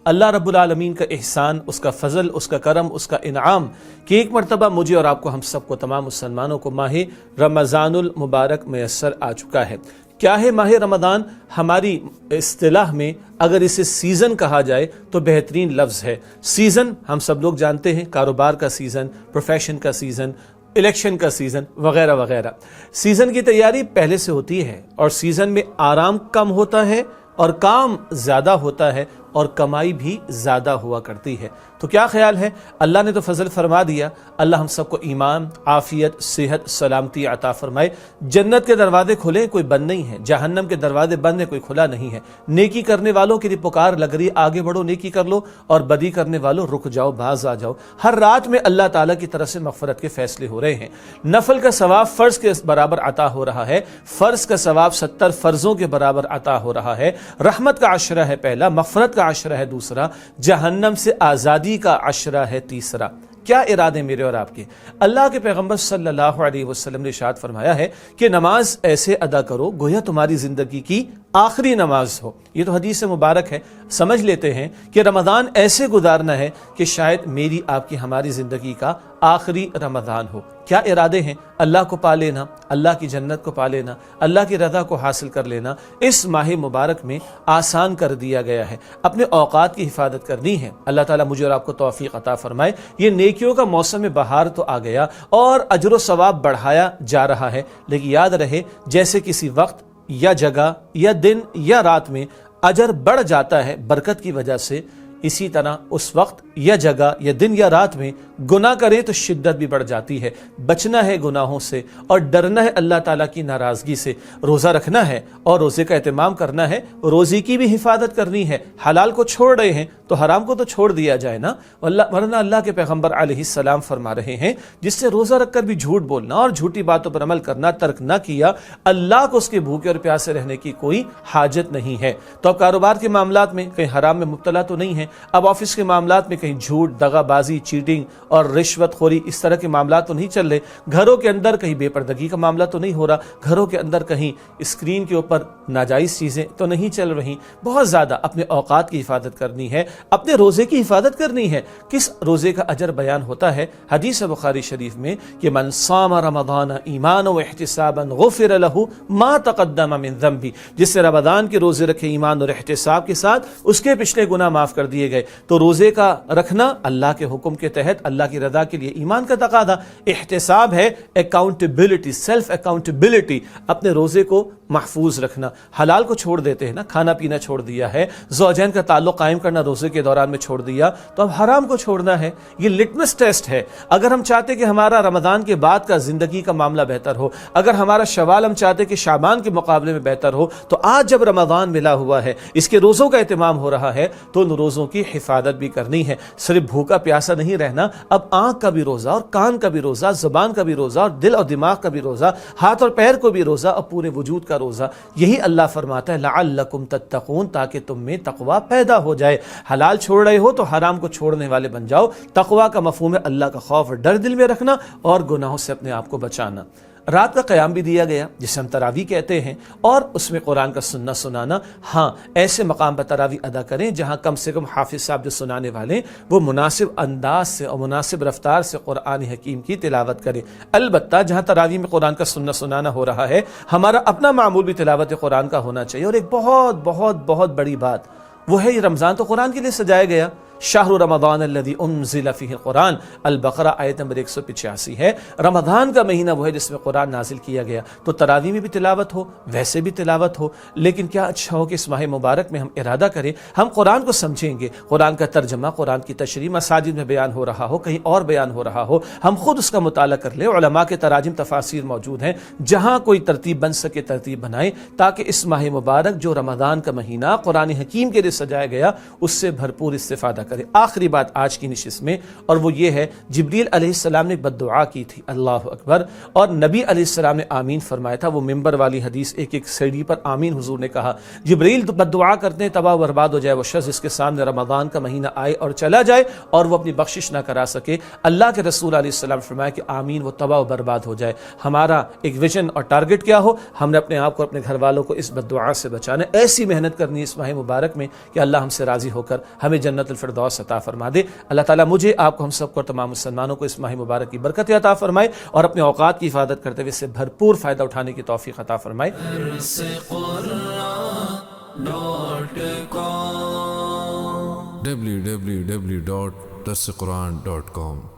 اللہ رب العالمین کا احسان، اس کا فضل، اس کا کرم، اس کا انعام کہ ایک مرتبہ مجھے اور آپ کو، ہم سب کو، تمام مسلمانوں کو ماہ رمضان المبارک میسر آ چکا ہے۔ کیا ہے ماہ رمضان؟ ہماری اصطلاح میں اگر اسے سیزن کہا جائے تو بہترین لفظ ہے۔ سیزن ہم سب لوگ جانتے ہیں، کاروبار کا سیزن، پروفیشن کا سیزن، الیکشن کا سیزن وغیرہ وغیرہ۔ سیزن کی تیاری پہلے سے ہوتی ہے اور سیزن میں آرام کم ہوتا ہے اور کام زیادہ ہوتا ہے اور کمائی بھی زیادہ ہوا کرتی ہے۔ تو کیا خیال ہے؟ اللہ نے تو فضل فرما دیا، اللہ ہم سب کو ایمان، عافیت، صحت، سلامتی عطا فرمائے۔ جنت کے دروازے کھلے، کوئی بند نہیں ہے، جہنم کے دروازے بند ہیں، کوئی کھلا نہیں ہے۔ نیکی کرنے والوں کے لیے پکار لگ رہی، آگے بڑھو، نیکی کر لو، اور بدی کرنے والوں رک جاؤ، باز آ جاؤ۔ ہر رات میں اللہ تعالیٰ کی طرف سے مغفرت کے فیصلے ہو رہے ہیں۔ نفل کا ثواب فرض کے برابر عطا ہو رہا ہے، فرض کا ثواب 70 فرضوں کے برابر عطا ہو رہا ہے۔ رحمت کا عشرہ ہے پہلا، مغفرت کا عشرہ ہے دوسرا، جہنم سے آزادی کا عشرہ ہے تیسرا۔ کیا ارادے میرے اور آپ کے؟ اللہ کے پیغمبر صلی اللہ علیہ وسلم نے ارشاد فرمایا ہے کہ نماز ایسے ادا کرو گویا تمہاری زندگی کی آخری نماز ہو۔ یہ تو حدیث مبارک ہے۔ سمجھ لیتے ہیں کہ رمضان ایسے گزارنا ہے کہ شاید میری آپ کی ہماری زندگی کا آخری رمضان ہو۔ کیا ارادے ہیں؟ اللہ کو پا لینا، اللہ کی جنت کو پا لینا، اللہ کی رضا کو حاصل کر لینا۔ اس ماہ مبارک میں آسان کر دیا گیا ہے، اپنے اوقات کی حفاظت کرنی ہے۔ اللہ تعالیٰ مجھے اور آپ کو توفیق عطا فرمائے۔ یہ نیکیوں کا موسم بہار تو آ گیا اور اجر و ثواب بڑھایا جا رہا ہے، لیکن یاد رہے جیسے کسی وقت یا جگہ یا دن یا رات میں اجر بڑھ جاتا ہے برکت کی وجہ سے، اسی طرح اس وقت یا جگہ یا دن یا رات میں گناہ کریں تو شدت بھی بڑھ جاتی ہے۔ بچنا ہے گناہوں سے اور ڈرنا ہے اللہ تعالیٰ کی ناراضگی سے۔ روزہ رکھنا ہے اور روزے کا اہتمام کرنا ہے، روزے کی بھی حفاظت کرنی ہے۔ حلال کو چھوڑ رہے ہیں تو حرام کو تو چھوڑ دیا جائے نا، ورنہ اللہ کے پیغمبر علیہ السلام فرما رہے ہیں جس سے روزہ رکھ کر بھی جھوٹ بولنا اور جھوٹی باتوں پر عمل کرنا ترک نہ کیا، اللہ کو اس کے بھوکے اور پیاسے رہنے کی کوئی حاجت نہیں ہے۔ تو اب کاروبار کے معاملات میں کہیں حرام میں مبتلا تو نہیں ہے، اب آفس کے معاملات میں کہیں جھوٹ، دغا بازی، چیٹنگ اور رشوت خوری اس طرح کے معاملات تو نہیں چل رہے، گھروں کے اندر کہیں بے پردگی کا معاملہ تو نہیں ہو رہا، گھروں کے اندر کہیں اسکرین کے اوپر ناجائز چیزیں تو نہیں چل رہی۔ بہت زیادہ اپنے اوقات کی حفاظت کرنی ہے، اپنے روزے کی حفاظت کرنی ہے۔ کس روزے کا اجر بیان ہوتا ہے حدیث بخاری شریف میں کہ من صام رمضان ایمانا واحتسابا غفر له ما تقدم من ذنبه، جس سے رمضان کے روزے رکھے ایمان اور احتساب کے ساتھ اس کے پچھلے گناہ معاف کر دیے گئے۔ تو روزے کا رکھنا اللہ کے حکم کے تحت اللہ کی رضا کے لیے ایمان کا تقاضا، احتساب ہے اکاؤنٹیبلٹی، سیلف اکاؤنٹیبلٹی، اپنے روزے کو محفوظ رکھنا۔ حلال کو چھوڑ دیتے ہیں نا، کھانا پینا چھوڑ دیا ہے، زوجین کا تعلق قائم کرنا روزے کے دوران میں چھوڑ دیا، تو اب حرام کو چھوڑنا ہے۔ یہ لٹمس ٹیسٹ ہے۔ اگر ہم چاہتے کہ ہمارا رمضان کے بعد کا زندگی کا معاملہ بہتر ہو، اگر ہمارا شوال ہم چاہتے کہ شعبان کے مقابلے میں بہتر ہو، تو آج جب رمضان ملا ہوا ہے، اس کے روزوں کا اہتمام ہو رہا ہے، تو ان روزوں کی حفاظت بھی کرنی ہے۔ صرف بھوکا پیاسا نہیں رہنا، اب آنکھ کا بھی روزہ اور کان کا بھی روزہ، زبان کا بھی روزہ اور دل اور دماغ کا بھی روزہ، ہاتھ اور پیر کو بھی روزہ اور پورے وجود کا روزہ۔ یہی اللہ فرماتا ہے لعلکم تتقون، تاکہ تم میں تقوی پیدا ہو جائے۔ حلال چھوڑ رہے ہو تو حرام کو چھوڑنے والے بن جاؤ۔ تقوی کا مفہوم ہے اللہ کا خوف اور ڈر دل میں رکھنا اور گناہوں سے اپنے آپ کو بچانا۔ رات کا قیام بھی دیا گیا جسے ہم تراویح کہتے ہیں، اور اس میں قرآن کا سننا سنانا۔ ہاں، ایسے مقام پر تراویح ادا کریں جہاں کم سے کم حافظ صاحب جو سنانے والے وہ مناسب انداز سے اور مناسب رفتار سے قرآن حکیم کی تلاوت کریں۔ البتہ جہاں تراویح میں قرآن کا سننا سنانا ہو رہا ہے، ہمارا اپنا معمول بھی تلاوت قرآن کا ہونا چاہیے۔ اور ایک بہت بہت بہت بڑی بات وہ ہے، یہ رمضان تو قرآن کے لیے سجایا گیا۔ شہر رمضان الذی انزل فیہ القرآن، البقرہ آیت نمبر 185 ہے۔ رمضان کا مہینہ وہ ہے جس میں قرآن نازل کیا گیا، تو تراویح میں بھی تلاوت ہو، ویسے بھی تلاوت ہو۔ لیکن کیا اچھا ہو کہ اس ماہ مبارک میں ہم ارادہ کریں، ہم قرآن کو سمجھیں گے، قرآن کا ترجمہ، قرآن کی تشریح مساجد میں بیان ہو رہا ہو، کہیں اور بیان ہو رہا ہو، ہم خود اس کا مطالعہ کر لیں۔ علماء کے تراجم تفاسیر موجود ہیں، جہاں کوئی ترتیب بن سکے ترتیب بنائیں، تاکہ اس ماہ مبارک جو رمضان کا مہینہ قرآن حکیم کے لیے سجایا گیا، اس سے بھرپور استفادہ کرے۔ آخری بات آج کی نشست میں، اور وہ یہ ہے، جبریل علیہ السلام نے بد دعا کی تھی، اللہ اکبر، اور نبی علیہ السلام نے آمین فرمایا تھا۔ وہ ممبر والی حدیث، ایک ایک سیڑھی پر آمین حضور نے کہا۔ جبریل تو بد دعا کرتے ہیں تباہ و برباد ہو جائے وہ شخص جس کے سامنے رمضان کا مہینہ آئے اور چلا جائے اور وہ اپنی بخشش نہ کرا سکے۔ اللہ کے رسول علیہ السلام فرمایا کہ آمین، وہ تباہ و برباد ہو جائے۔ ہمارا ایک ویژن اور ٹارگٹ کیا ہو، ہم نے اپنے آپ کو، اپنے گھر والوں کو اس بد دعا سے بچانا، ایسی محنت کرنی ہے اس ماہ مبارک میں کہ اللہ ہم سے راضی ہو کر ہمیں جنت الفردوس عطا فرما دے۔ اللہ تعالیٰ مجھے، آپ کو، ہم سب کو اور تمام مسلمانوں کو اس ماہ مبارک کی برکت عطا فرمائے اور اپنے اوقات کی حفاظت کرتے ہوئے اس سے بھرپور فائدہ اٹھانے کی توفیق عطا فرمائے۔ www.darsequran.com